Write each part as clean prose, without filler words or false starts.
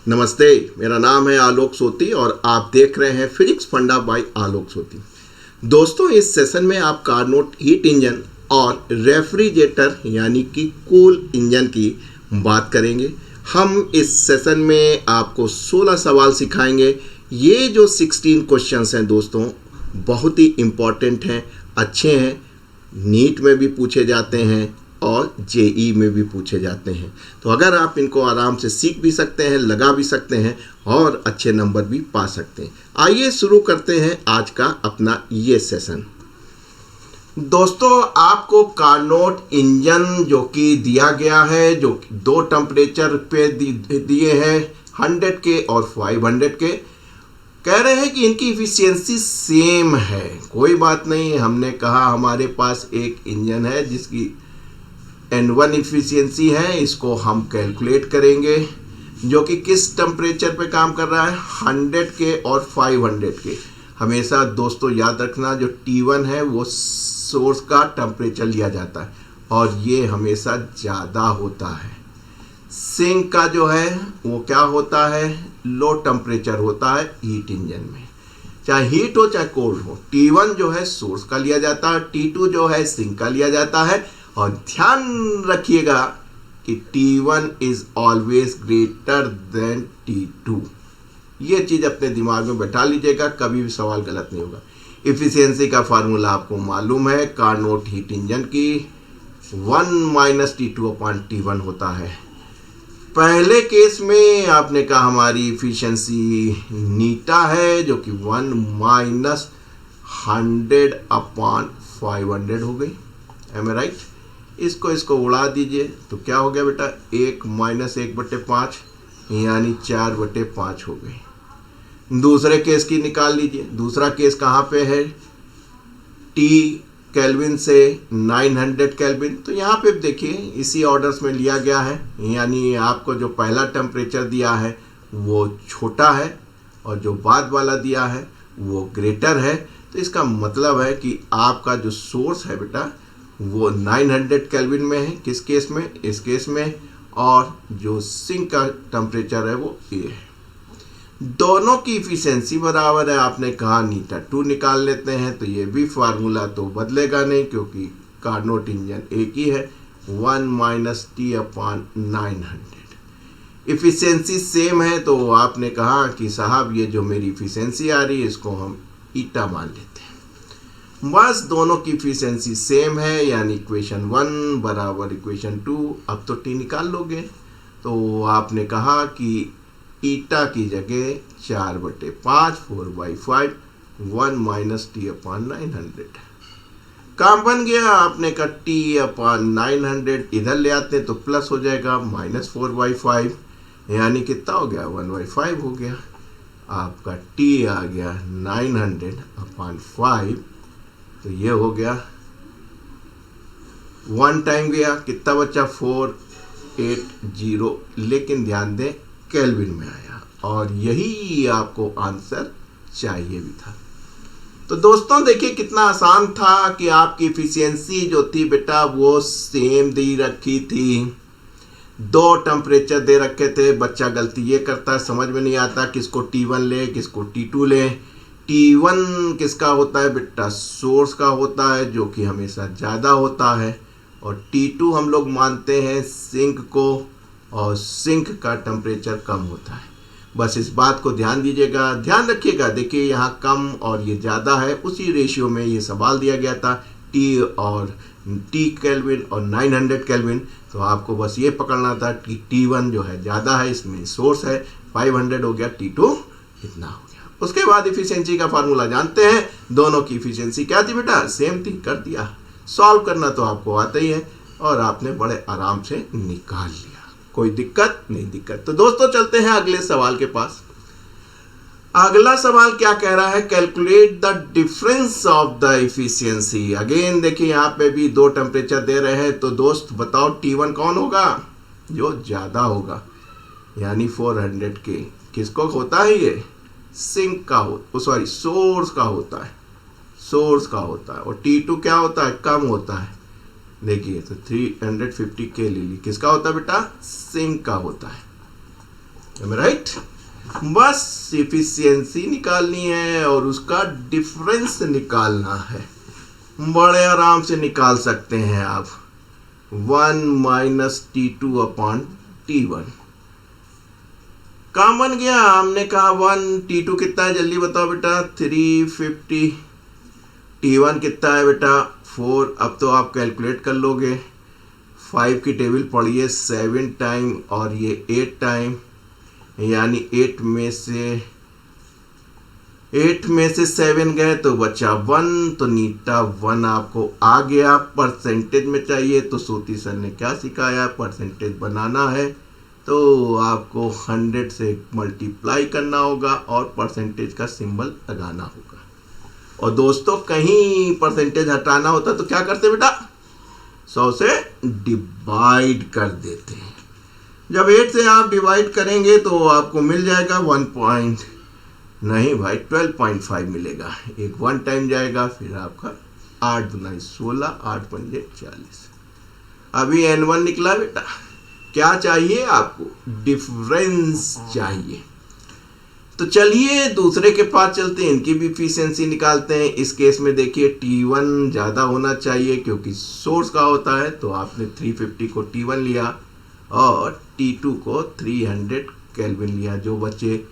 नमस्ते, मेरा नाम है आलोक सोती और आप देख रहे हैं फिजिक्स फंडा बाय आलोक सोती। दोस्तों, इस सेशन में आप कार्नोट हीट इंजन और रेफ्रिजरेटर यानी कि कूल इंजन की बात करेंगे। हम इस सेशन में आपको 16 सवाल सिखाएंगे। ये जो 16 क्वेश्चंस हैं दोस्तों, बहुत ही इम्पॉर्टेंट हैं, अच्छे हैं, नीट में भी पूछे जाते हैं और जेई में भी पूछे जाते हैं। तो अगर आप इनको आराम से सीख भी सकते हैं, लगा भी सकते हैं और अच्छे नंबर भी पा सकते हैं। आइए शुरू करते हैं आज का अपना ये सेशन। दोस्तों, आपको कार्नोट इंजन जो कि दिया गया है, जो कि दो टेम्परेचर पे दिए हैं, 100 के और 500 के। कह रहे हैं कि इनकी इफिशियंसी सेम है। कोई बात नहीं, हमने कहा हमारे पास एक इंजन है जिसकी N1 इफिशियंसी है, इसको हम कैलकुलेट करेंगे, जो कि किस टेम्परेचर पे काम कर रहा है, 100 के और 500 के। हमेशा दोस्तों याद रखना, जो T1 है वो सोर्स का टेम्परेचर लिया जाता है और ये हमेशा ज़्यादा होता है। सिंक का जो है वो क्या होता है, लो टेम्परेचर होता है हीट इंजन में, चाहे हीट हो चाहे कोल्ड हो। T1 जो है सोर्स का लिया जाता है, T2 जो है सिंक का लिया जाता है। और ध्यान रखिएगा कि T1 is always greater than T2। ये चीज़ अपने दिमाग में बैठा लीजिएगा, कभी भी सवाल गलत नहीं होगा। इफिशियंसी का फार्मूला आपको मालूम है, कार्नोट हीट इंजन की 1 - T2/T1 होता है। पहले केस में आपने कहा हमारी इफिशियंसी नीटा है, जो कि 1 - 100/500 हो गई। M I right? इसको उड़ा दीजिए तो क्या हो गया बेटा, 1 - 1/5 यानी 4/5 हो गई। दूसरे केस की निकाल लीजिए। दूसरा केस कहाँ पे है, T केल्विन से 900 केल्विन। तो यहाँ पे देखिए इसी ऑर्डर्स में लिया गया है, यानी आपको जो पहला टेम्परेचर दिया है वो छोटा है और जो बाद वाला दिया है वो ग्रेटर है। तो इसका मतलब है कि आपका जो सोर्स है बेटा वो 900 केल्विन में है। किस केस में, इस केस में। और जो सिंक का टेम्परेचर है वो ये है। दोनों की इफिशियंसी बराबर है। आपने कहा नीटा 2 निकाल लेते हैं, तो ये भी फार्मूला तो बदलेगा नहीं क्योंकि कार्नोट इंजन एक ही है, 1 - T/900। इफिशियंसी सेम है, तो आपने कहा कि साहब ये जो मेरी इफिशियंसी आ रही है इसको हम ईटा मान लेते हैं। बस दोनों की इफिशियंसी सेम है, यानी इक्वेशन 1 बराबर इक्वेशन 2। अब तो T निकाल लोगे, तो आपने कहा कि ईटा की जगह 4/5 4/5 1 - T/900। काम बन गया। आपने कहा T/900 इधर ले आते हैं तो प्लस हो जाएगा, -4/5 यानी कितना हो गया, 1/5 हो गया। आपका T आ गया 900/5, तो ये हो गया 1 टाइम गया, कितना बचा 480, लेकिन ध्यान दें केल्विन में आया और यही आपको आंसर चाहिए भी था। तो दोस्तों देखिए कितना आसान था कि आपकी इफिशियंसी जो थी बेटा वो सेम दे रखी थी। दो टेम्परेचर दे रखे थे। बच्चा गलती ये करता है, समझ में नहीं आता किसको T1 ले किसको T2 ले। T1 किसका होता है बेटा, सोर्स का होता है, जो कि हमेशा ज़्यादा होता है। और T2 हम लोग मानते हैं सिंक को, और सिंक का टेम्परेचर कम होता है। बस इस बात को ध्यान दीजिएगा, ध्यान रखिएगा। देखिए यहाँ कम और ये ज़्यादा है, उसी रेशियो में ये सवाल दिया गया था, T केल्विन और 900 केल्विन। तो आपको बस ये पकड़ना था कि T1 जो है ज़्यादा है, इसमें सोर्स है, 500 हो गया, T2 इतना हो गया। उसके बाद इफिशियंसी का फार्मूला जानते हैं। दोनों की इफिशियंसी क्या थी बेटा, सेम थी। कर दिया। सॉल्व करना तो आपको आता ही है और आपने बड़े आराम से निकाल लिया, कोई दिक्कत नहीं। दिक्कत तो दोस्तों चलते हैं अगले सवाल के पास। अगला सवाल क्या कह रहा है, calculate the difference of the efficiency. Again देखिए यहाँ पे भी दो टेम्परेचर दे रहे हैं, तो दोस्त बताओ T1 कौन होगा, जो ज़्यादा होगा, यानी 400 के। किसको होता है ये, सिंक का सॉरी सोर्स का होता है, सोर्स का होता है। और T2 क्या होता है, कम होता है। देखिए तो 350 के ले ली, किसका होता है बेटा, सिंक का होता है। राइट। बस इफिशियंसी निकालनी है और उसका डिफरेंस निकालना है। बड़े आराम से निकाल सकते हैं आप। 1 माइनस T2 अपॉन T1 काम बन गया। हमने कहा 1 T2 कितना है जल्दी बताओ बेटा, 350। T1 कितना है बेटा 4। अब तो आप कैलकुलेट कर लोगे। 5 की टेबल पढ़िए 7 टाइम और ये 8 टाइम, यानी 8 में से 7 गए तो बचा 1, तो नीटा 1 आपको आ गया। परसेंटेज में चाहिए तो सोती सर ने क्या सिखाया, परसेंटेज बनाना है तो आपको 100 से मल्टीप्लाई करना होगा और परसेंटेज का सिंबल लगाना होगा। और दोस्तों कहीं परसेंटेज हटाना होता तो क्या करते बेटा, 100 से डिवाइड कर देते हैं। जब 8 से आप डिवाइड करेंगे तो आपको मिल जाएगा 12.5 मिलेगा। एक 1 टाइम जाएगा, फिर आपका 8 दूना 16, 8 पंजे 40। अभी N1 निकला बेटा। क्या चाहिए आपको, डिफरेंस चाहिए। तो चलिए दूसरे के पास चलते हैं, इनकी भी इफिशियंसी निकालते हैं। इस केस में देखिए T1 ज़्यादा होना चाहिए क्योंकि सोर्स का होता है, तो आपने 350 को T1 लिया और T2 को 300 केल्विन लिया। जो बच्चे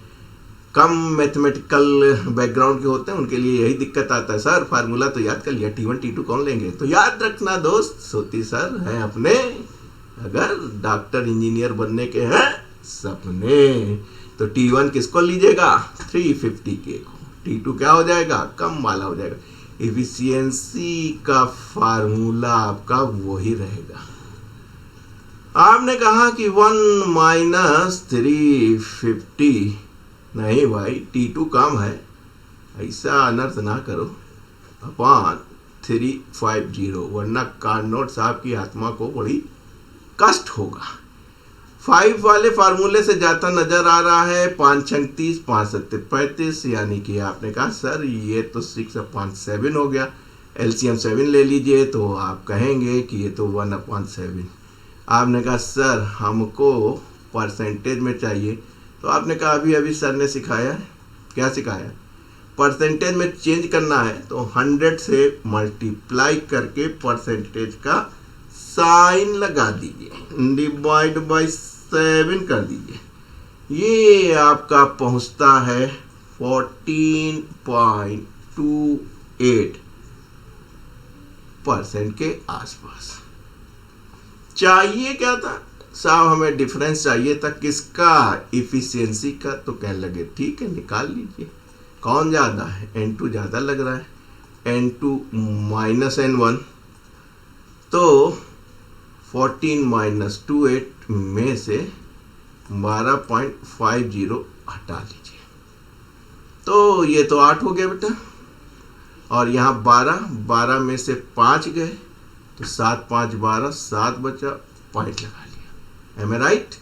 कम मैथमेटिकल बैकग्राउंड के होते हैं उनके लिए यही दिक्कत आता है, सर फार्मूला तो याद कर लिया, T1 T2 कौन लेंगे। तो याद रखना दोस्त, सोती सर हैं अपने, अगर डॉक्टर इंजीनियर बनने के हैं सपने, तो T1 किसको लीजिएगा, 350 के को। T2 क्या हो जाएगा, कम वाला हो जाएगा। इफिशियंसी का फार्मूला आपका वही रहेगा। आपने कहा कि 1 माइनस 350, नहीं भाई T2 कम है, ऐसा अनर्थ ना करो, अपॉन 350, वरना कार्नोट साहब की आत्मा को बड़ी कष्ट होगा। 5 वाले फार्मूले से जाता नजर आ रहा है। 5 छंग 30, 5 सत्ते 35, यानी कि आपने कहा सर ये तो 6/7 हो गया। LCM 7 ले लीजिए तो आप कहेंगे कि ये तो 1/7। आपने कहा सर हमको परसेंटेज में चाहिए, तो आपने कहा अभी सर ने सिखाया है, क्या सिखाया, परसेंटेज में चेंज करना है तो 100 से मल्टीप्लाई करके परसेंटेज का साइन लगा दीजिए, डिवाइड बाय 7 कर दीजिए। ये आपका पहुंचता है 14.28% के आसपास। चाहिए क्या था साहब, हमें डिफरेंस चाहिए था किसका, इफिशियंसी का। तो कहने लगे ठीक है निकाल लीजिए। कौन ज़्यादा है, N2 ज़्यादा लग रहा है, N2 माइनस N1, तो 14 माइनस 28 में से 12.50 हटा लीजिए, तो ये तो 8 हो गया बेटा। और यहाँ 12 में से 5 गए तो 7 5 12, 7 बचा, पॉइंट लगा लिया। M I right.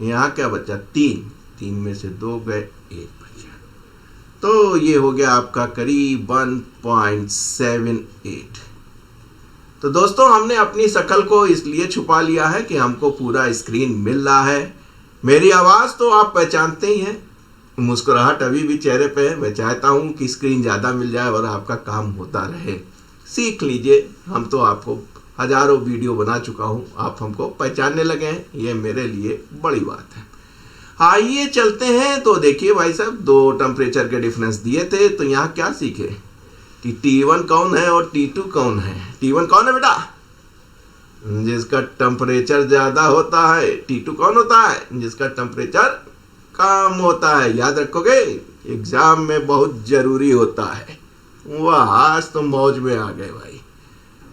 यहाँ क्या बचा, 3 में से 2 गए, 1 बचा, तो ये हो गया आपका करीब 1.78। तो दोस्तों हमने अपनी शक्ल को इसलिए छुपा लिया है कि हमको पूरा स्क्रीन मिल रहा है। मेरी आवाज़ तो आप पहचानते ही हैं, मुस्कुराहट अभी भी चेहरे पे है। मैं चाहता हूँ कि स्क्रीन ज़्यादा मिल जाए और आपका काम होता रहे। सीख लीजिए, हम तो आपको हज़ारों वीडियो बना चुका हूँ, आप हमको पहचानने लगे हैं, ये मेरे लिए बड़ी बात है। आइए चलते हैं। तो देखिए भाई साहब 2 टेम्परेचर के डिफरेंस दिए थे, तो यहाँ क्या सीखे कि T1 कौन है और T2 कौन है। T1 कौन है बेटा, जिसका टेम्परेचर ज़्यादा होता है। T2 कौन होता है, जिसका टेम्परेचर कम होता है। याद रखोगे, एग्जाम में बहुत ज़रूरी होता है। वाह, आज तो मौज में आ गए भाई,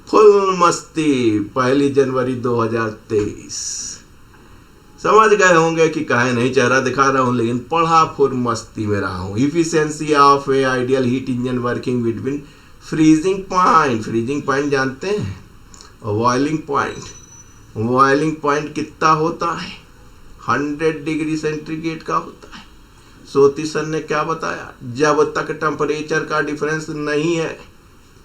फुल मस्ती। 1 जनवरी 2023 समझ गए होंगे कि काहे नहीं चेहरा दिखा रहा हूँ, लेकिन पढ़ा फुल मस्ती में रहा हूँ। Efficiency of a ideal heat engine working between freezing point जानते हैं, और बॉइलिंग पॉइंट कितना होता है, 100 डिग्री सेंटीग्रेड का होता है। सोती सर ने क्या बताया, जब तक टेम्परेचर का डिफरेंस नहीं है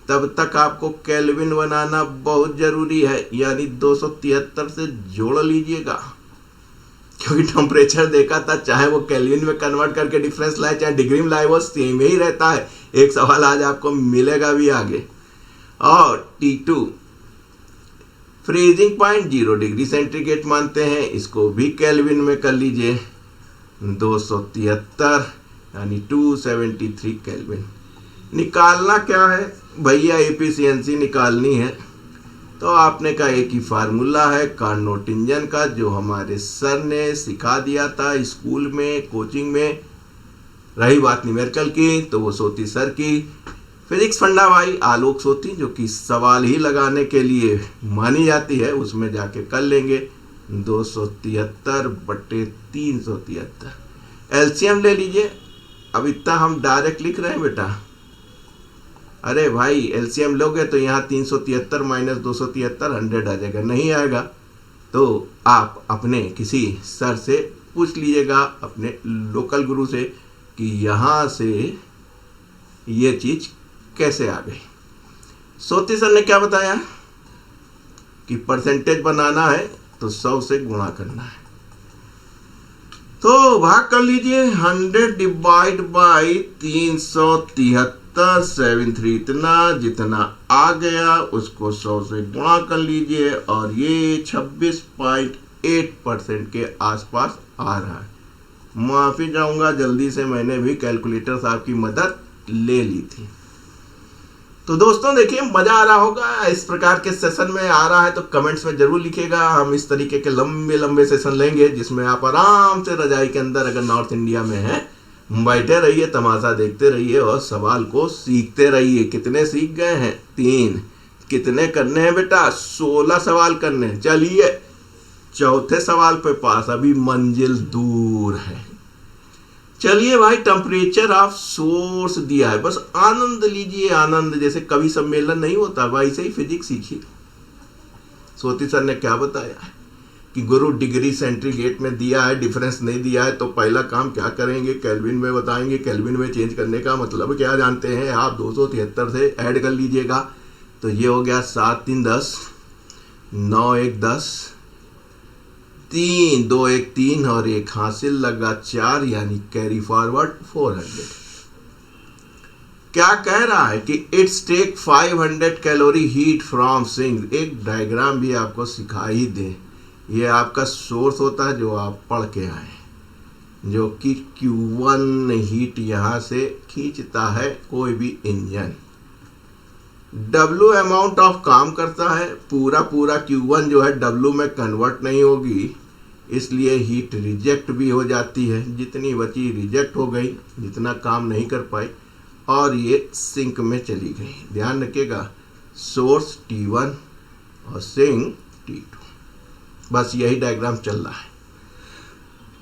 तब तक आपको केल्विन बनाना बहुत जरूरी है, यानी 273 से जोड़ लीजिएगा। क्योंकि टेम्परेचर देखा था, चाहे वो केल्विन में कन्वर्ट करके डिफरेंस लाए चाहे डिग्री में लाए, वो सेम ही रहता है। एक सवाल आज आपको मिलेगा भी आगे। और T2 freezing point 0 degree centigrade मानते हैं, इसको भी केल्विन में कर लीजिए, 273 यानी 273 केल्विन। निकालना क्या है भैया, एफिशिएंसी निकालनी है। तो आपने कहा एक ही फार्मूला है कार्नोट इंजन का, जो हमारे सर ने सिखा दिया था स्कूल में, कोचिंग में। रही बात न्यूमेरिकल की, तो वो सोती सर की फिजिक्स फंडा बाई आलोक सोती, जो कि सवाल ही लगाने के लिए मानी जाती है, उसमें जाके कर लेंगे। 273/373 एलसीएम ले लीजिए। अब इतना हम डायरेक्ट लिख रहे हैं बेटा, अरे भाई एलसीएम लोगे तो यहाँ 373 माइनस 273 100 आ जाएगा, नहीं आएगा तो आप अपने किसी सर से पूछ लीजिएगा, अपने लोकल गुरु से, कि यहाँ से ये चीज़ कैसे आ गई। सोती सर ने क्या बताया कि परसेंटेज बनाना है तो 100 से गुणा करना है, तो भाग कर लीजिए 100 डिवाइड बाई 373 इतना, जितना आ गया उसको 100 से गुणा कर लीजिए, और ये 26.8% के आसपास आ रहा है। माफ़ी चाहूँगा, जल्दी से मैंने भी कैलकुलेटर साहब की मदद ले ली थी। तो दोस्तों देखिए, मज़ा आ रहा होगा। इस प्रकार के सेशन में आ रहा है तो कमेंट्स में ज़रूर लिखिएगा। हम इस तरीके के लंबे लंबे सेशन लेंगे, जिसमें आप आराम से रजाई के अंदर, अगर नॉर्थ इंडिया में हैं, बैठे रहिए, तमाशा देखते रहिए और सवाल को सीखते रहिए। कितने सीख गए हैं? 3। कितने करने हैं बेटा? 16 सवाल करने हैं। चलिए चौथे सवाल पे पास, अभी मंजिल दूर है। चलिए भाई, टेम्परेचर ऑफ सोर्स दिया है, बस आनंद लीजिए, आनंद। जैसे कवि सम्मेलन नहीं होता, वैसे ही फिजिक्स सीखिए। सोती सर ने क्या बताया कि गुरु डिग्री सेंटीग्रेड में दिया है, डिफरेंस नहीं दिया है, तो पहला काम क्या करेंगे, केल्विन में बताएंगे। केल्विन में चेंज करने का मतलब क्या जानते हैं आप? 273 से ऐड कर लीजिएगा, तो ये हो गया 7 3 10, 9 1 10, 3 2 1 3 और 1 हासिल लगा 4, यानी कैरी फॉरवर्ड 400। क्या कह रहा है कि it's take 500 calorie heat from sink. एक डायग्राम भी आपको सिखा ही दे। ये आपका सोर्स होता है जो आप पढ़ के आए, जो कि Q1 हीट यहाँ से खींचता है कोई भी इंजन। W अमाउंट ऑफ काम करता है, पूरा Q1 जो है W में कन्वर्ट नहीं होगी, इसलिए हीट रिजेक्ट भी हो जाती है। जितनी बची रिजेक्ट हो गई, जितना काम नहीं कर पाई, और ये सिंक में चली गई। ध्यान रखिएगा, सोर्स T1 और सिंक T2। बस यही डायग्राम चल रहा है।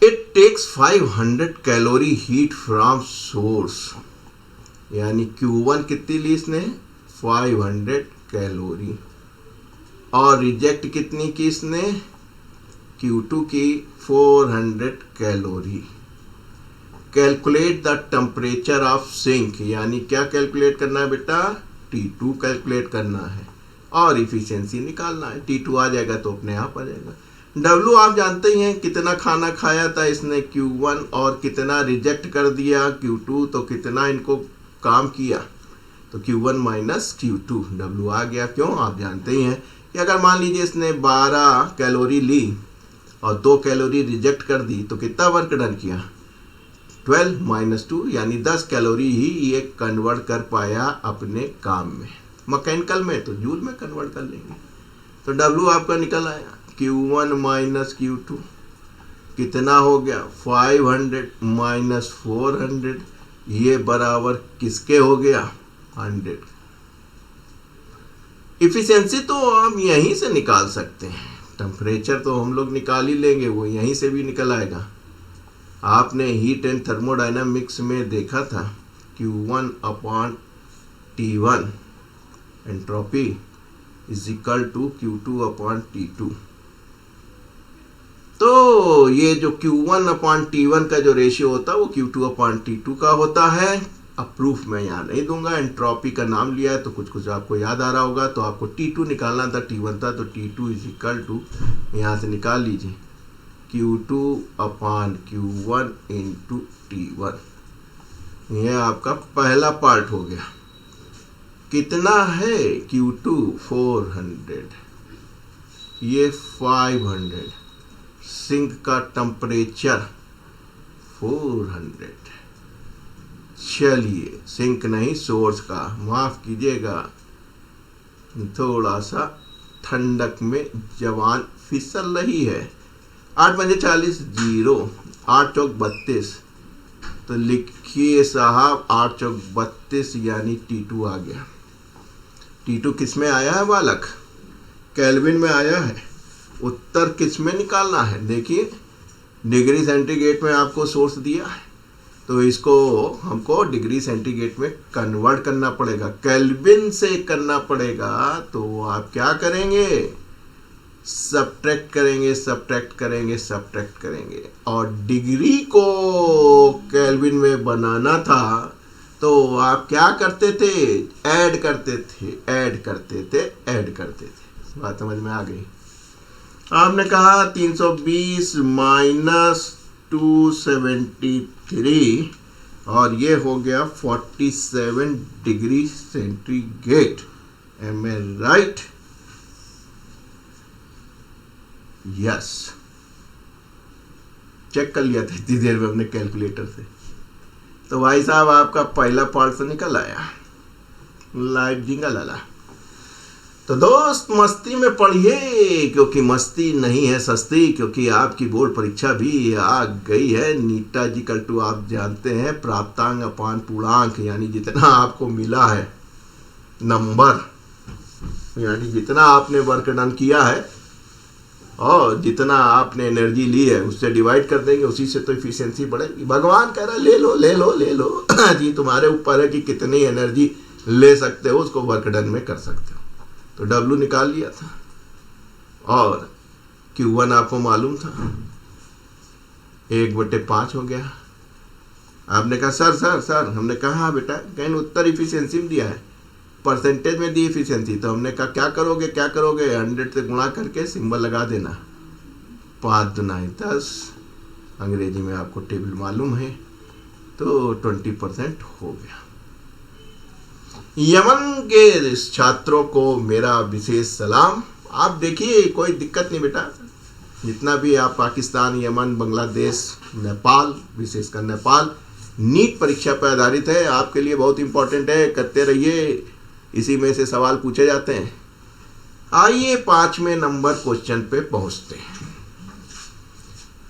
It takes 500 calorie heat from source, यानी Q1 कितनी ली इसने? 500 कैलोरी। और रिजेक्ट कितनी की इसने? Q2 की 400 calorie. Calculate the temperature of sink, यानी क्या कैलकुलेट करना है बेटा? T2 कैलकुलेट करना है और इफिशिएंसी निकालना है। T2 आ जाएगा तो अपने आप आ जाएगा। W आप जानते ही हैं, कितना खाना खाया था इसने Q1 और कितना रिजेक्ट कर दिया Q2, तो कितना इनको काम किया, तो Q1 माइनस Q2, W आ गया। क्यों? आप जानते ही हैं कि अगर मान लीजिए इसने 12 कैलोरी ली और 2 कैलोरी रिजेक्ट कर दी, तो कितना वर्क डन किया? 12 माइनस 2, यानी 10 कैलोरी ही ये कन्वर्ट कर पाया अपने काम में। मैकेनिकल में तो जूल में कन्वर्ट कर लेंगे। तो W आपका निकल आया Q1 माइनस Q2, कितना हो गया? 500 माइनस 400, ये बराबर किसके हो गया? 100। इफिशिएंसी तो हम यहीं से निकाल सकते हैं, टेम्परेचर तो हम लोग निकाल ही लेंगे, वो यहीं से भी निकल आएगा। आपने हीट एंड थर्मोडायनामिक्स में देखा था Q1 upon T1 entropy is equal to Q2 upon T2। तो ये जो Q1 अपॉन T1 का जो रेशियो होता है वो Q2 अपॉन T2 का होता है। अब प्रूफ मैं यहाँ नहीं दूंगा, एंट्रोपी का नाम लिया है तो कुछ कुछ आपको याद आ रहा होगा। तो आपको T2 निकालना था, T1 था, तो T2 इज इक्वल टू, यहाँ से निकाल लीजिए Q2 अपान Q1 इंटू T1। यह आपका पहला पार्ट हो गया। कितना है Q2 400, ये 500, सिंक का टेम्परेचर 400। चलिए, सिंक नहीं सोर्स का, माफ कीजिएगा, थोड़ा सा ठंडक में जवान फिसल रही है। 8 पंजे 40, 0, 8 चौक 32, तो लिखिए साहब 8 चौक 32 यानी T2 आ गया। T2 किस में आया है बालक? केल्विन में आया है। उत्तर किस में निकालना है? देखिए, डिग्री सेंटीग्रेड में आपको सोर्स दिया है, तो इसको हमको डिग्री सेंटीग्रेड में कन्वर्ट करना पड़ेगा, केल्विन से करना पड़ेगा। तो आप क्या करेंगे? सब्ट्रैक्ट करेंगे, सब्ट्रैक्ट करेंगे, सब्ट्रैक्ट करेंगे। और डिग्री को केल्विन में बनाना था तो आप क्या करते थे? ऐड करते थे, ऐड करते थे, ऐड करते थे। बात समझ में आ गई? आपने कहा 320 माइनस 273 और ये हो गया 47 degree centigrade. M I right? Yes. Check कर लिया था इतनी देर में अपने कैलकुलेटर से। तो भाई साहब आपका पहला पार्ट से निकल आया, लाइव जिंगल आला। तो दोस्त मस्ती में पढ़िए, क्योंकि मस्ती नहीं है सस्ती, क्योंकि आपकी बोर्ड परीक्षा भी आ गई है। नीटा जी कल टू आप जानते हैं प्राप्तांक अपान पूर्णांक, यानी जितना आपको मिला है नंबर, यानी जितना आपने वर्क डन किया है और जितना आपने एनर्जी ली है उससे डिवाइड कर देंगे, उसी से तो इफिशियंसी बढ़ेगी। भगवान कह रहा है ले लो ले लो ले लो जी, तुम्हारे ऊपर है कि कितनी एनर्जी ले सकते हो, उसको वर्क डन में कर सकते हो। तो W निकाल लिया था और Q1 आपको मालूम था, 1/5 हो गया। आपने कहा सर सर सर, हमने कहा हाँ बेटा, कहीं उत्तर इफिशियंसी में दिया है, परसेंटेज में दी इफिशियंसी। तो हमने कहा क्या करोगे क्या करोगे, 100 से गुणा करके सिंबल लगा देना, 5 दूना 10, अंग्रेजी में आपको टेबल मालूम है, तो 20% हो गया। यमन के छात्रों को मेरा विशेष सलाम। आप देखिए कोई दिक्कत नहीं बेटा, जितना भी आप पाकिस्तान, यमन, बांग्लादेश, नेपाल, विशेषकर नेपाल, नीट परीक्षा पर आधारित है, आपके लिए बहुत इंपॉर्टेंट है, करते रहिए, इसी में से सवाल पूछे जाते हैं। आइए 5वें नंबर क्वेश्चन पे पहुंचते हैं।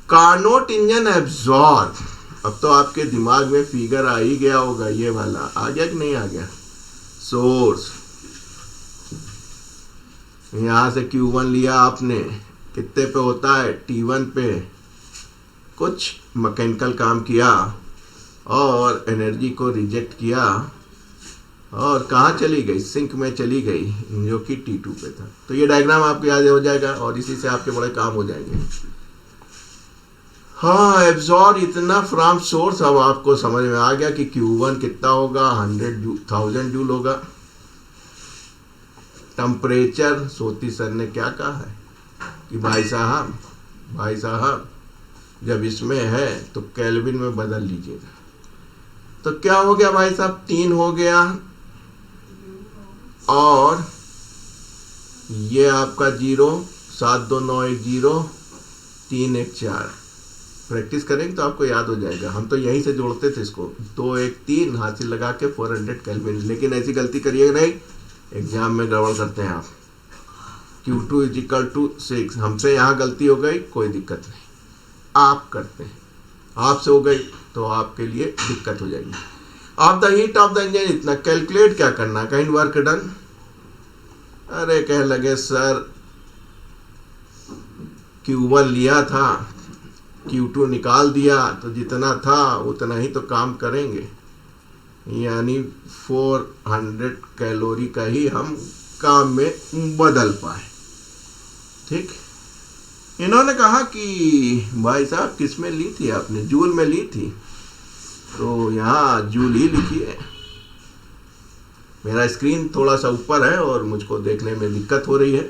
Carnot engine absorb. अब तो आपके दिमाग में फिगर आ ही गया होगा, ये वाला आ गया कि नहीं आ गया? सोर्स, यहां से Q1 लिया आपने, कितने पे होता है? T1 पे कुछ मैकेनिकल काम किया और एनर्जी को रिजेक्ट किया और कहाँ चली गई? सिंक में चली गई, जो कि T2 पे था। तो ये डायग्राम आपको याद हो जाएगा और इसी से आपके बड़े काम हो जाएंगे। हाँ, एब्जॉर्ब इतना फ्रॉम सोर्स, अब आपको समझ में आ गया कि Q1 कितना होगा, 100,000 जूल होगा। टेम्परेचर, सोती सर ने क्या कहा है कि भाई साहब जब इसमें है तो केल्विन में बदल लीजिएगा। तो क्या हो गया भाई साहब? 3 हो गया और ये आपका 0, 7 2 9 1 0, 3 1 4। प्रैक्टिस करेंगे तो आपको याद हो जाएगा। हम तो यहीं से जोड़ते थे इसको, 2 1 3 हाथ से लगा के 400 केल्विन। लेकिन ऐसी गलती करिएगा नहीं, एग्जाम में गड़बड़ करते हैं आप। Q2 = 6, हमसे यहाँ गलती हो गई, कोई दिक्कत नहीं, आप करते हैं, आपसे हो गई तो आपके लिए दिक्कत हो जाएगी। Of the heat of the engine इतना कैलकुलेट क्या करना, कहीं वर्क डन। अरे कह लगे सर Q1 लिया था, Q2 निकाल दिया, तो जितना था उतना ही तो काम करेंगे, यानी 400 कैलोरी का ही हम काम में बदल पाए। ठीक, इन्होंने कहा कि भाई साहब किस में ली थी आपने? जूल में ली थी, तो यहाँ जूल ही लिखिए। मेरा स्क्रीन थोड़ा सा ऊपर है और मुझको देखने में दिक्कत हो रही है,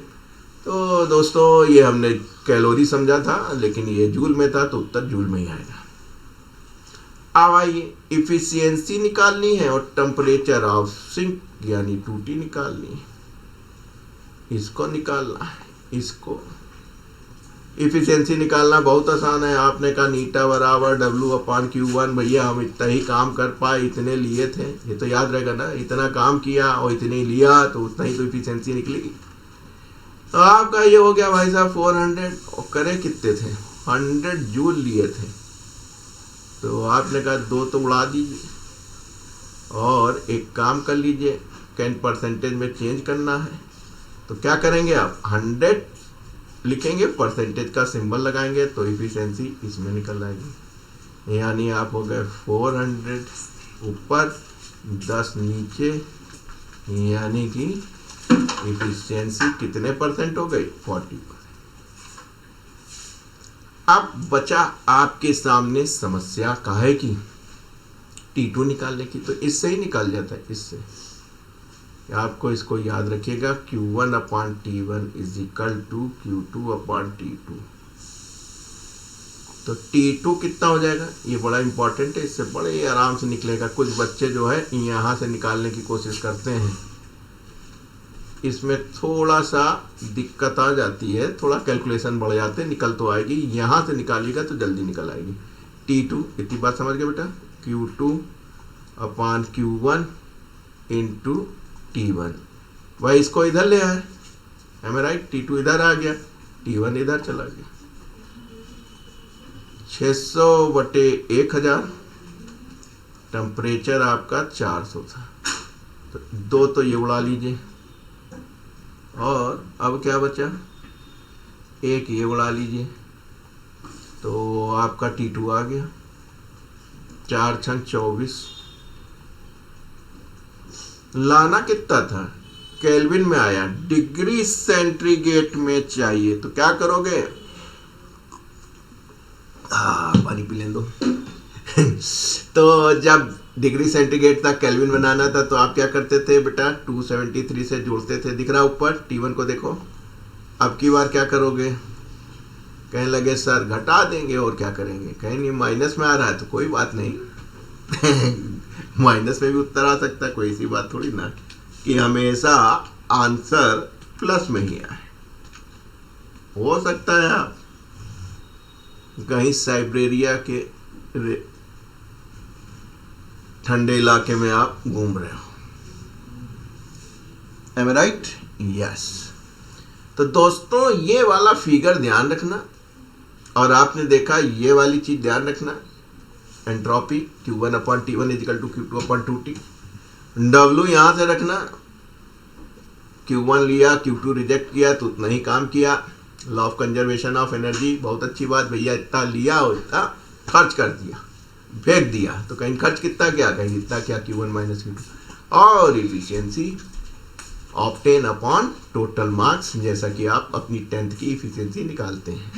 तो दोस्तों ये हमने कैलोरी समझा था, लेकिन ये जूल में था तो उत्तर जूल में ही आएगा। अब आइए इफिशियंसी निकालनी है और टेम्परेचर ऑफ सिंक यानी टूटी निकालनी है। इसको निकालना है, इसको इफिशियंसी निकालना बहुत आसान है। आपने कहा नीटा बराबर W/Q1, भैया हम इतना ही काम कर पाए, इतने लिए थे, ये तो याद रहेगा ना, इतना काम किया और इतने ही लिया तो उतना ही तो इफिशियंसी निकलेगी। तो आपका ये हो गया भाई साहब 400, और करे कितने थे, 100 जूल लिए थे। तो आपने कहा 2 तो उड़ा दीजिए और एक काम कर लीजिए, कैन परसेंटेज में चेंज करना है। तो क्या करेंगे आप, 100 लिखेंगे, परसेंटेज का सिंबल लगाएंगे तो इफिशियंसी इसमें निकल आएगी। यानी आप हो गए 400 ऊपर 10 नीचे, यानी कि इफिशियंसी कितने परसेंट हो गई, 40%। अब बचा आपके सामने समस्या काहे की, T2 निकालने की। तो इससे ही निकाल जाता है, इससे। आपको इसको याद रखिएगा, Q1/T1 is equal to Q2/T2। तो T2 कितना हो जाएगा, ये बड़ा इंपॉर्टेंट है, इससे बड़े आराम से निकलेगा। कुछ बच्चे जो है यहाँ से निकालने की कोशिश करते हैं, इसमें थोड़ा सा दिक्कत आ जाती है, थोड़ा कैलकुलेशन बढ़ जाते हैं, निकल तो आएगी। यहाँ से निकालिएगा तो जल्दी निकल आएगी। T2 इतनी बात समझ गए बेटा, Q2/Q1 इंटू T1। भाई इसको इधर ले आए, एम राइट, T2 इधर आ गया, T1 इधर चला गया। 600/1000, टेम्परेचर आपका 400 था, तो 2 तो ये उड़ा लीजिए, और अब क्या बचा, 1 ये उड़ा लीजिए, तो आपका T2 आ गया। 4×6 24। लाना कितना था, केल्विन में आया, डिग्री सेंटीग्रेड में चाहिए। तो क्या करोगे, पानी पी लें दो। तो जब डिग्री सेंटीग्रेड तक केल्विन बनाना था तो आप क्या करते थे बेटा, 273 से जोड़ते थे। दिख रहा ऊपर, T1 को देखो। अब की बार क्या करोगे, कहने लगे सर घटा देंगे, और क्या करेंगे, कहें नहीं माइनस में आ रहा है तो कोई बात नहीं माइनस में भी उत्तर आ सकता है, कोई ऐसी बात थोड़ी ना कि हमेशा आंसर प्लस में ही आए। हो सकता है आप कहीं साइबेरिया के ठंडे इलाके में आप घूम रहे हो, एम राइट, यस। तो दोस्तों ये वाला फिगर ध्यान रखना, और आपने देखा ये वाली चीज ध्यान रखना, entropy Q1/T1 is equal to Q2/2T। W यहां से रखना, Q1 लिया, Q2 रिजेक्ट किया तो उतना ही काम किया। Law of conservation of energy, बहुत अच्छी बात, भैया इतना लिया और इतना खर्च कर दिया, फेंक दिया, तो कहीं खर्च कितना क्या, कहीं इतना क्या, Q1 - Q2। और efficiency obtain upon total marks, जैसा कि आप अपनी 10th की इफिशियंसी निकालते हैं।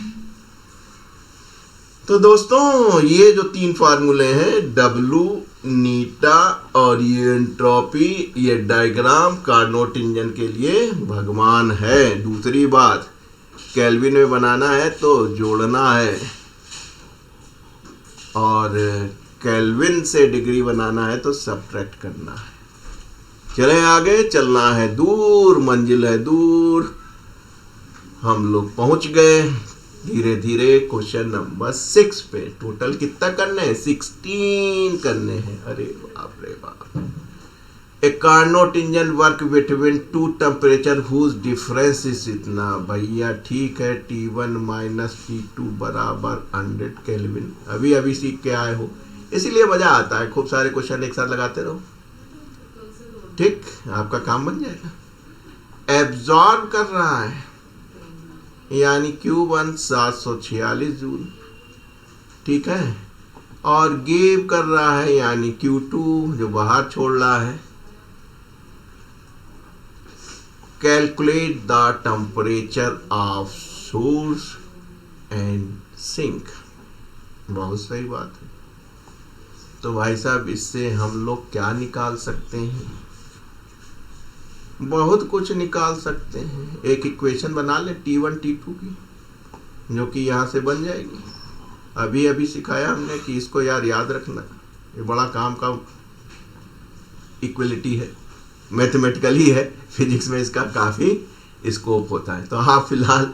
तो दोस्तों ये जो 3 फार्मूले हैं, W, नीटा और ये एंट्रोपी, ये डायग्राम कार्नोट इंजन के लिए भगवान है। दूसरी बात, केल्विन में बनाना है तो जोड़ना है, और केल्विन से डिग्री बनाना है तो सब्ट्रैक्ट करना है। चलें आगे, चलना है दूर, मंजिल है दूर, हम लोग पहुंच गए धीरे धीरे क्वेश्चन नंबर 6 पे। टोटल कितना करने हैं, 16 करने हैं। अरे बाप रे बाप। A Carnot engine work between 2 temperature whose difference is इतना। भैया ठीक है, T1 - T2 बराबर 100 केल्विन। अभी अभी सीख के आए हो, इसीलिए मजा आता है, खूब सारे क्वेश्चन एक साथ लगाते रहो, ठीक, आपका काम बन जाएगा। एब्जॉर्ब कर रहा है यानी Q1 746 जूल, ठीक है, और गिव कर रहा है यानी Q2 जो बाहर छोड़ रहा है। Calculate the temperature of source and sink. बहुत सही बात है। तो भाई साहब इससे हम लोग क्या निकाल सकते हैं, बहुत कुछ निकाल सकते हैं। एक इक्वेशन बना ले T1 T2 की, जो कि यहाँ से बन जाएगी। अभी अभी सिखाया हमने कि इसको यार याद रखना, ये बड़ा काम का इक्वलिटी है, मैथमेटिकली है, फिजिक्स में इसका काफ़ी स्कोप होता है। तो हाँ, फिलहाल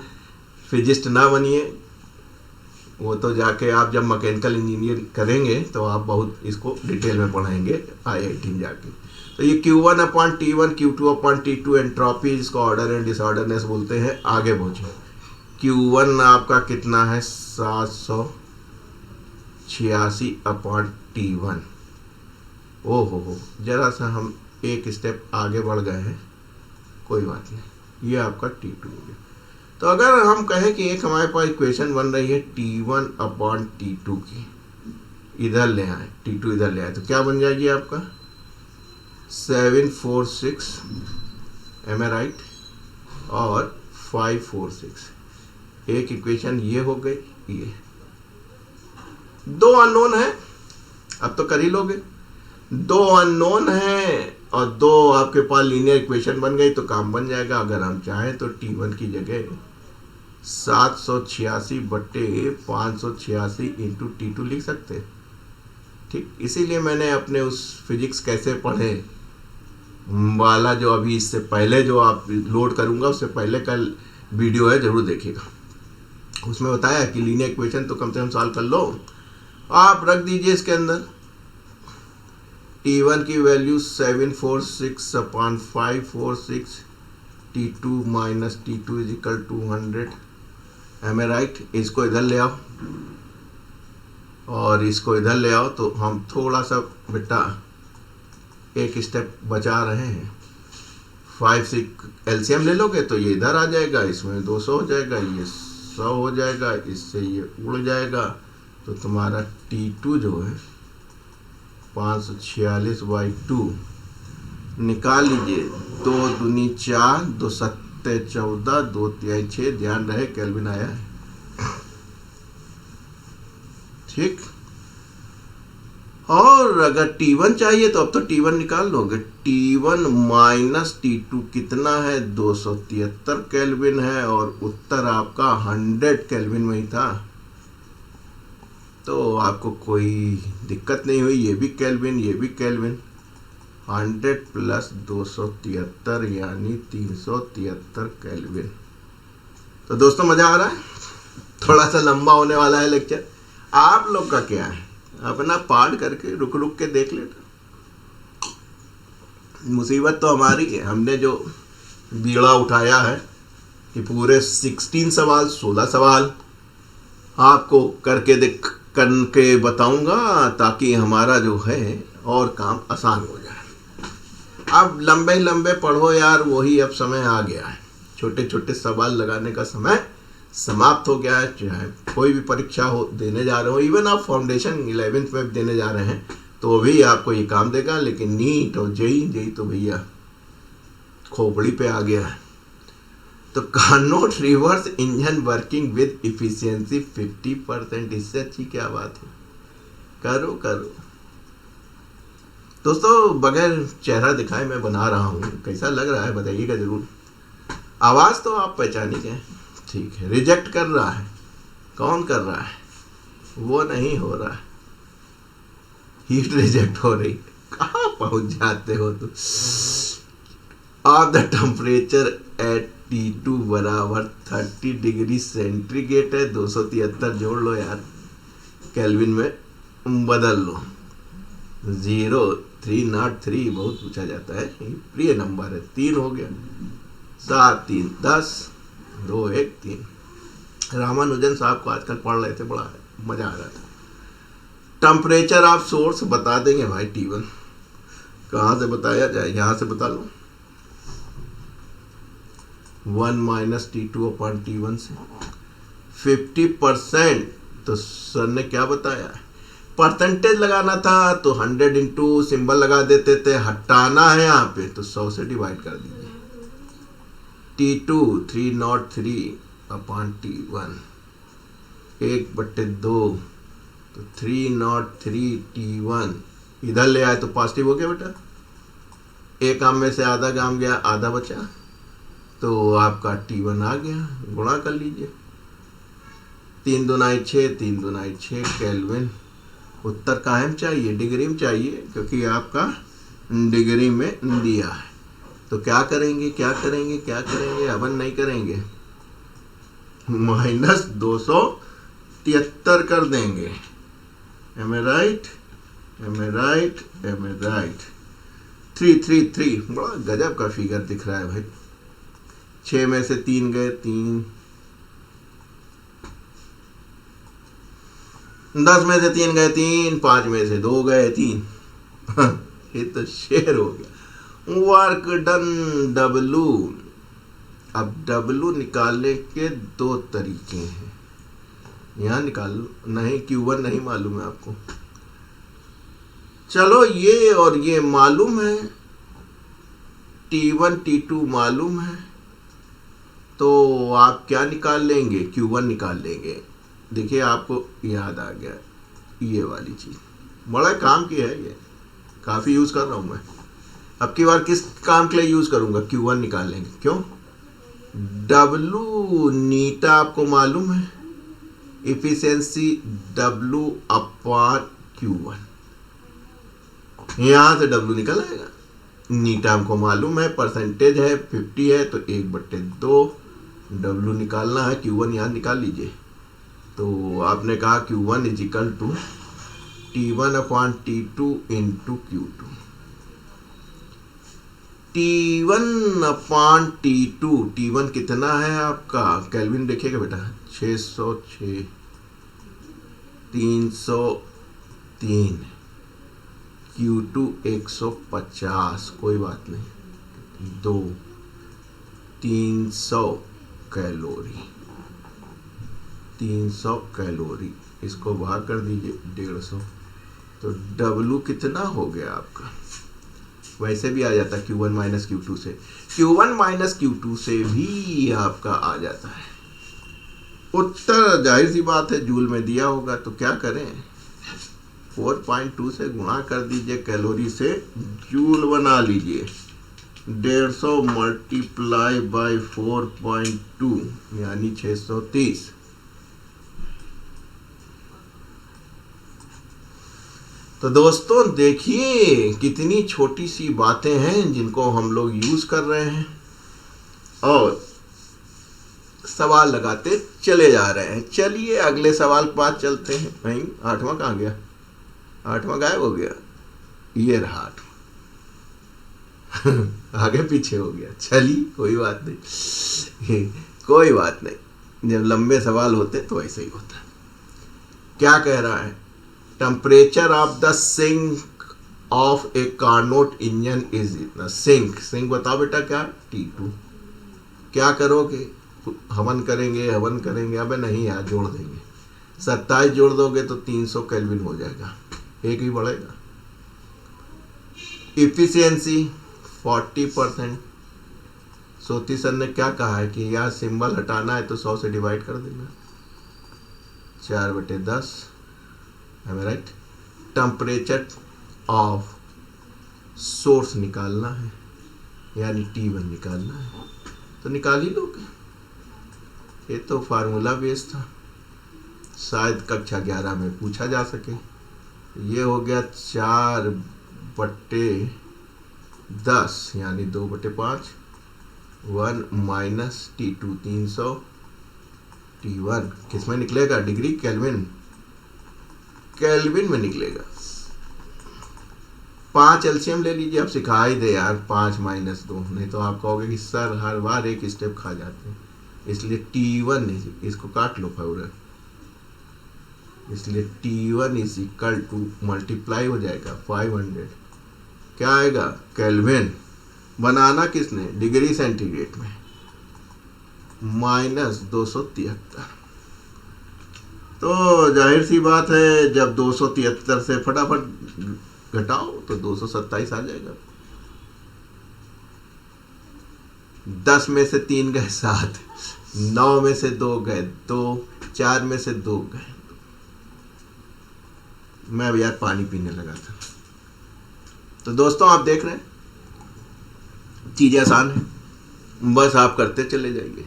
फिजिस्ट ना बनिए, वो तो जाके आप जब मैकेनिकल इंजीनियर करेंगे तो आप बहुत इसको डिटेल में पढ़ाएंगे IIT में जाके। तो ये Q1 upon T1, Q2 upon T2 entropy, जिसको ऑर्डर एंड डिसऑर्डरनेस बोलते हैं। आगे पहुँचे, Q1 आपका कितना है 786 अपॉन T1। ओहो, जरा सा हम एक स्टेप आगे बढ़ गए हैं, कोई बात नहीं, ये आपका T2 हो गया। तो अगर हम कहें कि एक हमारे पास इक्वेशन बन रही है T1 अपॉन T2 की, इधर ले आए, T2 इधर ले आए, तो क्या बन जाएगी आपका 746, एम आई राइट, और 546। एक इक्वेशन ये हो गई, ये दो अननोन है, अब तो कर ही लोगे। दो अननोन है और दो आपके पास लीनियर इक्वेशन बन गई तो काम बन जाएगा। अगर हम चाहें तो T1 की जगह 786/586 इंटू T2 लिख सकते हैं। ठीक, इसीलिए मैंने अपने उस फिजिक्स कैसे पढ़े वाला, जो अभी इससे पहले जो आप लोड करूंगा उससे पहले का वीडियो है, जरूर देखिएगा। उसमें बताया कि लीनियर इक्वेशन तो कम से कम सॉल्व कर लो। आप रख दीजिए इसके अंदर T1 की value 746/546, T2 minus T2 is equal 200, am I right. इसको इधर ले आओ और इसको इधर ले आओ, तो हम थोड़ा सा बेटा एक स्टेप बचा रहे हैं। 5 से एलसीएम ले लोगे तो ये इधर आ जाएगा, इसमें 200 हो जाएगा, ये 100 हो जाएगा, इससे ये उड़ जाएगा। तो तुम्हारा T2 जो है 546/2 निकाल लीजिए। 2 दूनी 4, 2 सत्ते 14, 2 तिहाई 6, ध्यान रहे केल्विन आया है। ठीक, और अगर T1 चाहिए तो अब तो T1 निकाल लोगे। T1 माइनस T2 कितना है 273 केल्विन है, और उत्तर आपका 100 केल्विन में ही था, तो आपको कोई दिक्कत नहीं हुई। ये भी केल्विन, ये भी केल्विन, 100 प्लस 273 यानी 373 केल्विन। तो दोस्तों मज़ा आ रहा है? थोड़ा सा लंबा होने वाला है लेक्चर। आप लोग का क्या है, अपना पाठ करके रुक रुक के देख लेना। मुसीबत तो हमारी है, हमने जो बीड़ा उठाया है कि पूरे 16 सवाल 16 सवाल आपको करके बताऊंगा, ताकि हमारा जो है और काम आसान हो जाए। अब लंबे लंबे पढ़ो यार, वही अब समय आ गया है। छोटे छोटे सवाल लगाने का समय समाप्त हो गया है। चाहे कोई भी परीक्षा हो देने जा रहे हो, इवन आप फाउंडेशन 11th में देने जा रहे हैं तो भी आपको ये काम देगा। लेकिन नीट और जेई तो भैया खोपड़ी पे आ गया है। तो Carnot reverse engine working with efficiency 50%, इससे अच्छी क्या बात है। करो करो दोस्तों, बगैर चेहरा दिखाए मैं बना रहा हूँ, कैसा लग रहा है बताइएगा जरूर। आवाज़ तो आप पहचानी गए, ठीक है। रिजेक्ट कर रहा है, कौन कर रहा है? वो नहीं हो रहा है, हीट रिजेक्ट हो रही। कहाँ पहुँच जाते हो तुम? Of the temperature at T2 बराबर 30 डिग्री सेंटीग्रेड है। 273 जोड़ लो यार, केल्विन में बदल लो। 0303 बहुत पूछा जाता है, प्रिय नंबर है। 3 हो गया, 7 3 10, 2 1 3। रामानुजन साहब को आजकल पढ़ रहे थे, बड़ा मजा आ रहा था। टेम्परेचर ऑफ सोर्स बता देंगे भाई। T1 कहाँ से बताया जाए, यहाँ से बता लो। 1 माइनस T2 अपॉन T1 से 50%। तो सर ने क्या बताया, परसेंटेज लगाना था तो 100 इंटू सिंबल लगा देते थे। हटाना है यहाँ पे तो 100 से डिवाइड कर दीजिए। T2 303 अपॉन T1 1/2, तो 303 T1 इधर ले आए तो पॉजिटिव हो गया बेटा। एक काम में से आधा काम गया, आधा बचा, तो आपका T1 आ गया, गुणा कर लीजिए। 3 दूनाई 6, 3 दूनाई 6 केल्विन। उत्तर कायम चाहिए, डिग्री में चाहिए, क्योंकि आपका डिग्री में दिया है। तो क्या करेंगे, क्या करेंगे, क्या करेंगे, हवन नहीं करेंगे, -273 कर देंगे। Am I right, am I right, am I right. 333 बड़ा गजब का फिगर दिख रहा है भाई। 6 में से 3 गए, 3। 10 में से 3 गए, 3। 5 में से 2 गए, 3। ये तो शेर हो गया। Work done W। अब W निकालने के 2 तरीके हैं। यहाँ निकाल नहीं, Q1 नहीं मालूम है आपको। चलो ये और ये मालूम है, T1 T2 मालूम है, तो आप क्या निकाल लेंगे, Q1 निकाल लेंगे। देखिए आपको याद आ गया ये वाली चीज, बड़ा काम की है ये, काफी यूज कर रहा हूं मैं। अब की बार किस काम के लिए यूज करूंगा, Q1 निकाल लेंगे। क्यों, W नीटा आपको मालूम है, इफिशियंसी W/Q1, यहां से W निकल आएगा। नीटा हमको मालूम है, परसेंटेज है 50 है, तो 1/2 W निकालना है, Q1 यहाँ निकाल लीजिए। तो आपने कहा Q1 = T1/T2 × Q2। T1/T2, T1 कितना है आपका, केल्विन देखिएगा बेटा, 606, 303, Q2 150, कोई बात नहीं, 2, 300 कैलोरी, 300 कैलोरी, इसको बाहर कर दीजिए 150। तो W कितना हो गया आपका, वैसे भी आ जाता है Q1 - Q2 से, Q1 - Q2 से भी आपका आ जाता है उत्तर। जाहिर सी बात है जूल में दिया होगा, तो क्या करें, 4.2 से गुणा कर दीजिए, कैलोरी से जूल बना लीजिए। 150 × 4.2 यानी 630। तो दोस्तों देखिए कितनी छोटी सी बातें हैं जिनको हम लोग यूज कर रहे हैं और सवाल लगाते चले जा रहे हैं। चलिए अगले सवाल के पास चलते हैं। नहीं, 8वां कहाँ गया, 8वां गायब हो गया, ये रहा 8वां। आगे पीछे हो गया। चलिए कोई बात नहीं, कोई बात नहीं, जब लंबे सवाल होते तो ऐसे ही होता है। क्या कह रहा है, temperature of the sink of a Carnot engine is sink बताओ बेटा, क्या T2। क्या करोगे, हवन करेंगे, हवन करेंगे, अबे नहीं यार जोड़ देंगे, 27 जोड़ दोगे तो 300 केल्विन हो जाएगा, एक ही बढ़ेगा। इफिशियंसी 40%। सोती सर ने क्या कहा है कि यार सिंबल हटाना है तो 100 से डिवाइड कर देना, 4/10, है राइट। टेम्परेचर ऑफ सोर्स निकालना है, यानी T1 निकालना है, तो निकाल ही लोगे। ये तो फार्मूला बेस था, शायद कक्षा 11 में पूछा जा सके। ये हो गया 4/10 यानी 2/5, 1 - T2 300, T1 किस में निकलेगा, डिग्री, केल्विन, केल्विन में निकलेगा। 5 एलसीएम ले लीजिए, आप सिखा ही दे यार, 5 - 2, नहीं तो आप कहोगे कि सर हर बार एक स्टेप खा जाते हैं, इसलिए T1 इसको काट लो पूरा, इसलिए T1 = मल्टीप्लाई हो जाएगा 500, क्या आएगा, केल्विन। बनाना किसने, डिग्री सेंटीग्रेड में, -273। तो जाहिर सी बात है जब 273 से फटाफट घटाओ तो 227 आ जाएगा। 10 में से 3 गए 7, 9 में से 2 गए 2, 4 में से 2 गए। मैं अब यार पानी पीने लगा था। तो दोस्तों आप देख रहे हैं चीज़ें आसान है, बस आप करते चले जाइए।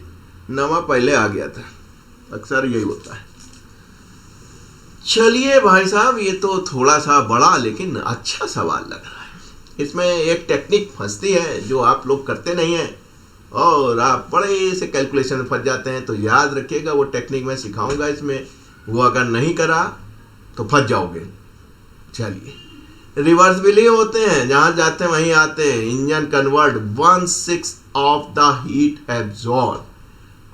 नवा पहले आ गया था, अक्सर यही होता है। चलिए भाई साहब, ये तो थोड़ा सा बड़ा लेकिन अच्छा सवाल लग रहा है। इसमें एक टेक्निक फंसती है जो आप लोग करते नहीं हैं और आप बड़े से कैलकुलेशन में फंस जाते हैं। तो याद रखिएगा, वो टेक्निक मैं सिखाऊंगा इसमें, वो अगर नहीं करा तो फंस जाओगे। चलिए, रिवर्स बिली होते हैं, जहां जाते हैं वहीं आते हैं। Engine convert 1/6 of the heat absorb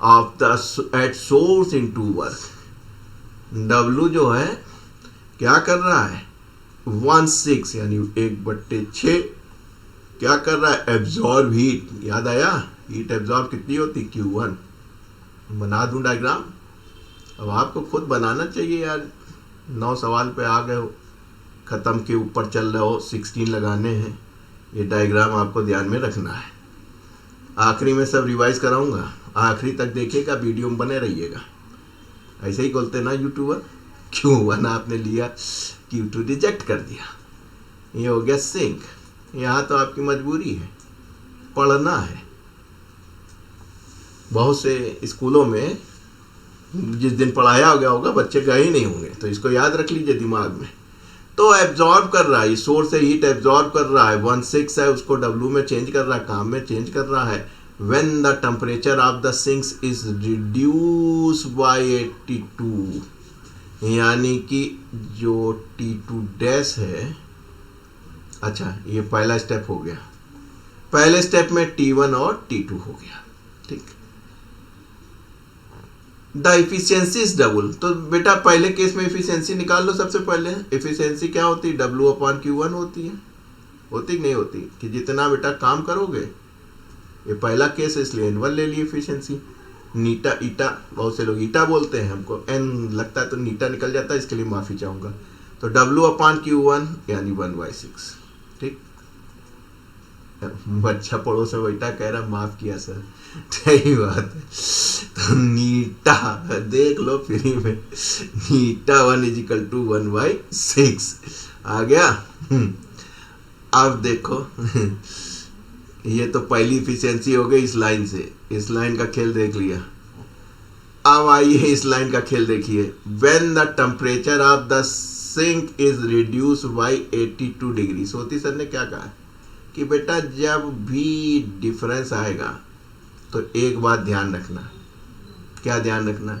of the at source into work. W जो है क्या कर रहा है, 1/6 यानी 1/6 क्या कर रहा है, एब्जॉर्ब हीट। याद आया, हीट एब्जॉर्ब कितनी होती, Q1। बना दूं डायग्राम, अब आपको खुद बनाना चाहिए यार। 9 सवाल पे आ गए हो, ख़त्म के ऊपर चल रहे हो, 16 लगाने हैं। ये डायग्राम आपको ध्यान में रखना है। आखिरी में सब रिवाइज कराऊंगा, आखिरी तक देखिएगा, वीडियो में बने रहिएगा। ऐसे ही बोलते ना यूट्यूबर, Q1 आपने लिया, Q2 रिजेक्ट कर दिया, ये हो गया सिंक। यहाँ तो आपकी मजबूरी है, पढ़ना है। बहुत से स्कूलों में जिस दिन पढ़ाया गया होगा बच्चे गए ही नहीं होंगे, तो इसको याद रख लीजिए दिमाग में। तो एब्जॉर्ब कर रहा है, सोर्स से हीट एब्जॉर्ब कर रहा है, 1/6 है, उसको W में चेंज कर रहा है, काम में चेंज कर रहा है। when the temperature of the sinks is reduced by 82, यानी कि जो T2 डैश है, अच्छा ये पहला स्टेप हो गया, पहले स्टेप में T1 और T2 हो गया, ठीक। द इफिशियंसी इज डबल, तो बेटा पहले केस में इफिशियंसी निकाल लो। सबसे पहले इफिशियंसी क्या होती है, W/Q1 होती है, होती कि नहीं होती, कि जितना बेटा काम करोगे, ये पहला केस है इसलिए N1 ले ली इफिशियंसी। नीटा ईटा, बहुत से लोग ईटा बोलते हैं, हमको N लगता है तो नीटा निकल जाता है, इसके लिए माफ़ी चाहूँगा। तो W/Q1 यानी 1/6, ठीक। बच्चा पड़ोस में बैठा कह रहा माफ़ किया सर, सही बात है। तो नीटा देख लो फ्री में, नीटा 1 = 1/6 आ गया। अब देखो ये तो पहली इफिशियंसी हो गई इस लाइन से, इस लाइन का खेल देख लिया। अब आइए इस लाइन का खेल देखिए। When the temperature of the sink is reduced by 82 degree. सोती सर ने क्या कहा कि बेटा जब भी डिफरेंस आएगा तो एक बात ध्यान रखना, क्या ध्यान रखना,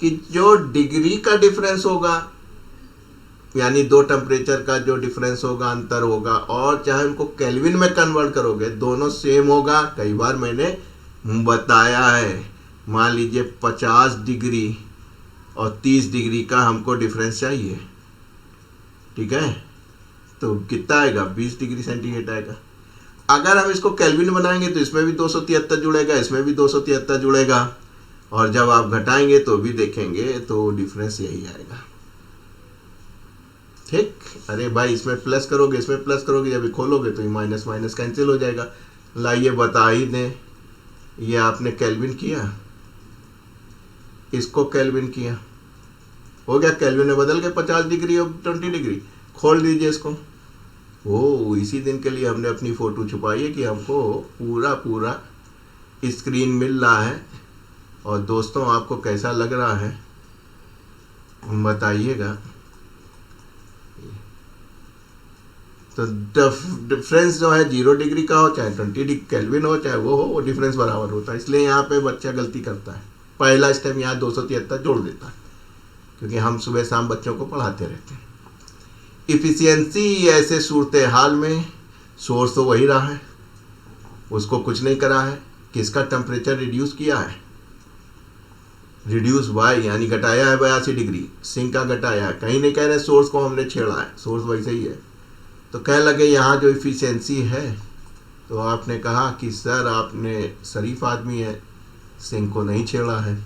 कि जो डिग्री का डिफरेंस होगा, यानी दो टेम्परेचर का जो डिफरेंस होगा, अंतर होगा, और चाहे उनको केल्विन में कन्वर्ट करोगे दोनों सेम होगा। कई बार मैंने बताया है, मान लीजिए 50 डिग्री और 30 डिग्री का हमको डिफरेंस चाहिए, ठीक है, तो कितना आएगा, 20 डिग्री सेंटीग्रेड आएगा। अगर हम इसको केल्विन बनाएंगे तो इसमें भी 273 जुड़ेगा, इसमें भी 273 जुड़ेगा, और जब आप घटाएंगे तो भी देखेंगे तो डिफरेंस यही आएगा, ठीक। अरे भाई इसमें प्लस करोगे, इसमें प्लस करोगे, जब खोलोगे तो ये माइनस माइनस कैंसिल हो जाएगा। लाइए बता ही दें, ये आपने केल्विन किया, इसको केल्विन किया, हो गया केल्विन में बदल गए 50 डिग्री और 20 डिग्री। खोल दीजिए इसको। ओ, इसी दिन के लिए हमने अपनी फ़ोटो छुपाई है कि हमको पूरा स्क्रीन मिल रहा है। और दोस्तों आपको कैसा लग रहा है बताइएगा। तो डिफरेंस जो है 0 डिग्री का हो, चाहे 20 डिग्री केल्विन हो, चाहे वो हो, वो डिफरेंस बराबर होता है। इसलिए यहाँ पे बच्चा गलती करता है, पहला स्टेप यहाँ 273 जोड़ देता है, क्योंकि हम सुबह शाम बच्चों को पढ़ाते रहते हैं। इफ़िशियंसी ऐसे सूरत हाल में सोर्स तो वही रहा है, उसको कुछ नहीं करा है, किसका टेम्परेचर रिड्यूस किया है, रिड्यूस बाय यानी घटाया है 82 डिग्री, सिंक का घटाया है। कहीं नहीं कह रहे सोर्स को हमने छेड़ा है, सोर्स वैसे ही है। तो कह लगे यहाँ जो इफ़िशियंसी है, तो आपने कहा कि सर आपने शरीफ आदमी है, सिंक को नहीं छेड़ा है।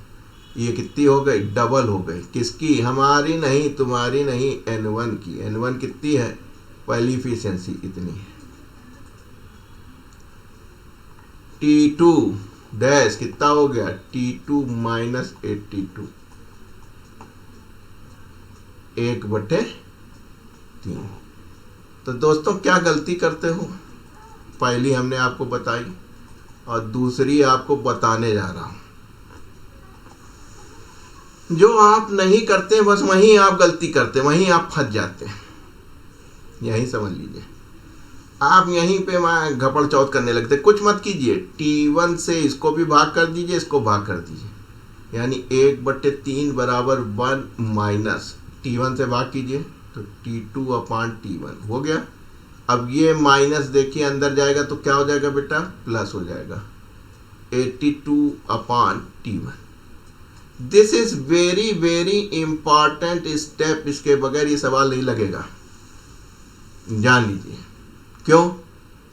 ये कितनी हो गई, डबल हो गई। किसकी, हमारी नहीं, तुम्हारी नहीं, N1 की। N1 कितनी है, पहली इफिशियंसी इतनी है। T2 डैश कितना हो गया, T2 - 82, 1/3। तो दोस्तों क्या गलती करते हो, पहली हमने आपको बताई और दूसरी आपको बताने जा रहा हूँ। जो आप नहीं करते बस वहीं आप गलती करते, वहीं आप फंस जाते हैं। यही समझ लीजिए, आप यहीं पे मैं घपड़ चौथ करने लगते। कुछ मत कीजिए, T1 से इसको भी भाग कर दीजिए, इसको भाग कर दीजिए, यानी 1/3 बराबर 1 माइनस T1 से भाग कीजिए तो T2/T1 हो गया। अब ये माइनस देखिए अंदर जाएगा तो क्या हो जाएगा बेटा, प्लस हो जाएगा 82/T1। This is very very important step, इसके बगैर ये सवाल नहीं लगेगा, जान लीजिए। क्यों?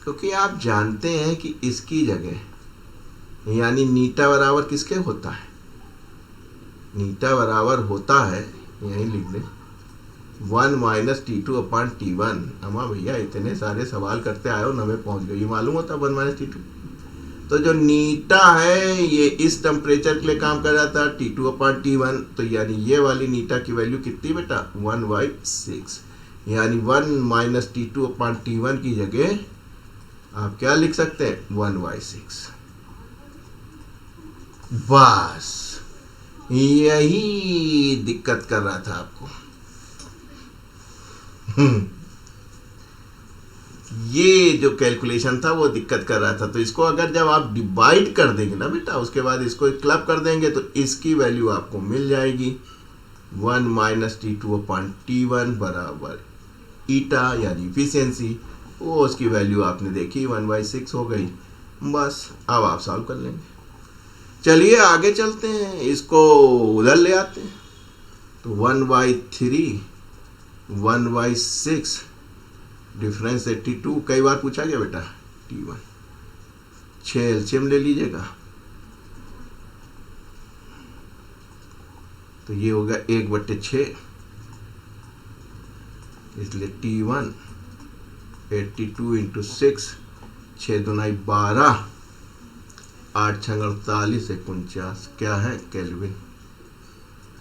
क्योंकि आप जानते हैं कि इसकी जगह यानी नीटा बराबर किसके होता है, नीटा बराबर होता है, यही लिख दें 1 माइनस T2/T1। अम्मा भैया इतने सारे सवाल करते आए हो न में पहुंच गए, ये मालूम होता 1 माइनस T2। तो जो नीटा है ये इस टेम्परेचर के लिए काम कर रहा था T2/T1, तो यानी ये वाली नीटा की वैल्यू कितनी बेटा 1/6, यानी 1 माइनस T2/T1 की जगह आप क्या लिख सकते हैं 1/6। बस यही दिक्कत कर रहा था आपको। ये जो कैलकुलेशन था वो दिक्कत कर रहा था। तो इसको अगर जब आप डिवाइड कर देंगे ना बेटा, उसके बाद इसको क्लब कर देंगे तो इसकी वैल्यू आपको मिल जाएगी 1 माइनस T2/T1 बराबर ईटा यानी इफिशियंसी। वो उसकी वैल्यू आपने देखी 1/6 हो गई। बस अब आप सॉल्व कर लेंगे। चलिए आगे चलते हैं, इसको उधर ले आते हैं। तो 1/3 1/6 डिफरेंस 82, कई बार पूछा गया बेटा T1। 6 एलसीएम ले लीजिएगा तो ये होगा 1/6, इसलिए T1 82 इंटू 6, 6 दूना 12, 8 छंग 48, 49 क्या है केल्विन।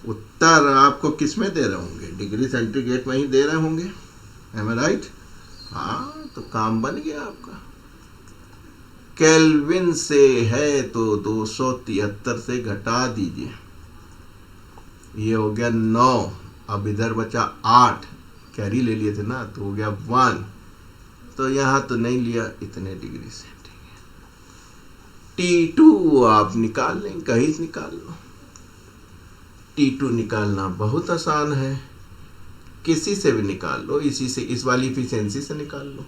उत्तर आपको किस में दे रहे होंगे, डिग्री सेंटीग्रेड में ही दे रहे होंगे, एम आई राइट। हाँ तो काम बन गया आपका। केल्विन से है तो 273 से घटा दीजिए, ये हो गया 9। अब इधर बचा 8, कैरी ले लिए थे ना तो हो गया 1, तो यहाँ तो नहीं लिया, इतने डिग्री सेंटीग्रेड। T2 आप निकाल लें, कहीं से निकाल लो। T2 निकालना बहुत आसान है, किसी से भी निकाल लो, इसी से, इस वाली इफिशियंसी से निकाल लो।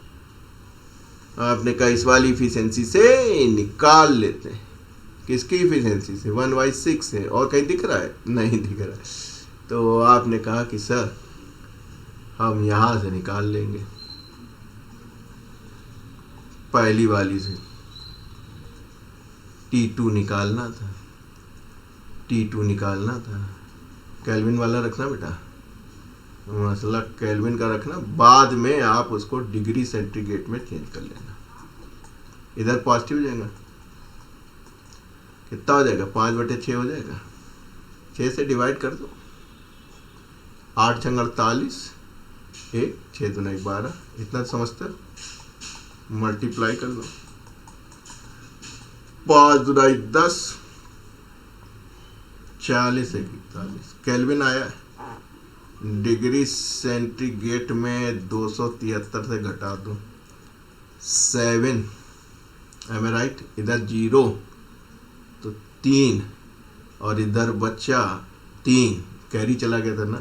आपने कहा इस वाली इफिशियंसी से निकाल लेते हैं। किसकी इफिशियंसी से 1/6 है, और कहीं दिख रहा है नहीं दिख रहा है। तो आपने कहा कि सर हम यहाँ से निकाल लेंगे, पहली वाली से T2 निकालना था, T2 निकालना था। केल्विन वाला रखना बेटा, मसला केल्विन का रखना, बाद में आप उसको डिग्री सेंटीग्रेड में चेंज कर लेना। इधर पॉजिटिव हो जाएगा, कितना हो जाएगा 5/6 हो जाएगा। 6 से डिवाइड कर दो, 8 छंग 48, 1 6 दूना 12, इतना समझते हो, मल्टीप्लाई कर लो, 5 दूना 10, 40 1 41 केल्विन आया है। डिग्री सेंटीग्रेड में 273 से घटा दो 7, एम आई राइट। इधर 0 तो 3 और इधर बचा 3, कैरी चला गया था ना।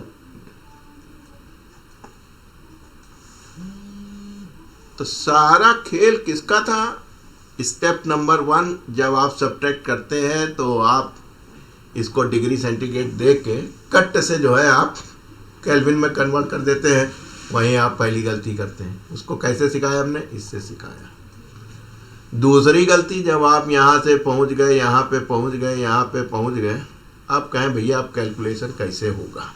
तो सारा खेल किसका था, स्टेप नंबर 1 जब आप सब्ट्रैक्ट करते हैं तो आप इसको डिग्री सेंटीग्रेड देख के कट से जो है आप केल्विन में कन्वर्ट कर देते हैं, वहीं आप पहली गलती करते हैं। उसको कैसे सिखाया हमने, इससे सिखाया। दूसरी गलती, जब आप यहाँ से पहुँच गए, यहाँ पे पहुँच गए, यहाँ पे पहुँच गए, आप कहें भैया आप कैलकुलेशन कैसे होगा,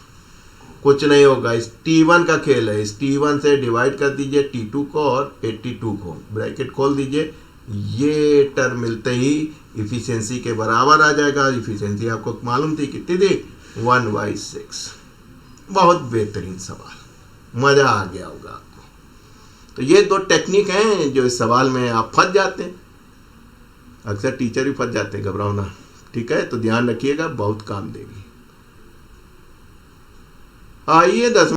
कुछ नहीं होगा। इस T1 का खेल है, इस T1 से डिवाइड कर दीजिए T2 को और 82 को, ब्रैकेट खोल दीजिए, ये टर्म मिलते ही इफिशियंसी के बराबर आ जाएगा। इफिशियंसी आपको मालूम थी कितनी थी 1/6। बहुत बेहतरीन सवाल, मज़ा आ गया होगा आपको। तो ये दो टेक्निक हैं जो इस सवाल में आप फंस जाते हैं। अक्सर टीचर भी फंस जाते हैं, घबराओ ना। ठीक है, तो ध्यान रखिएगा, बहुत काम देगी। आइए 10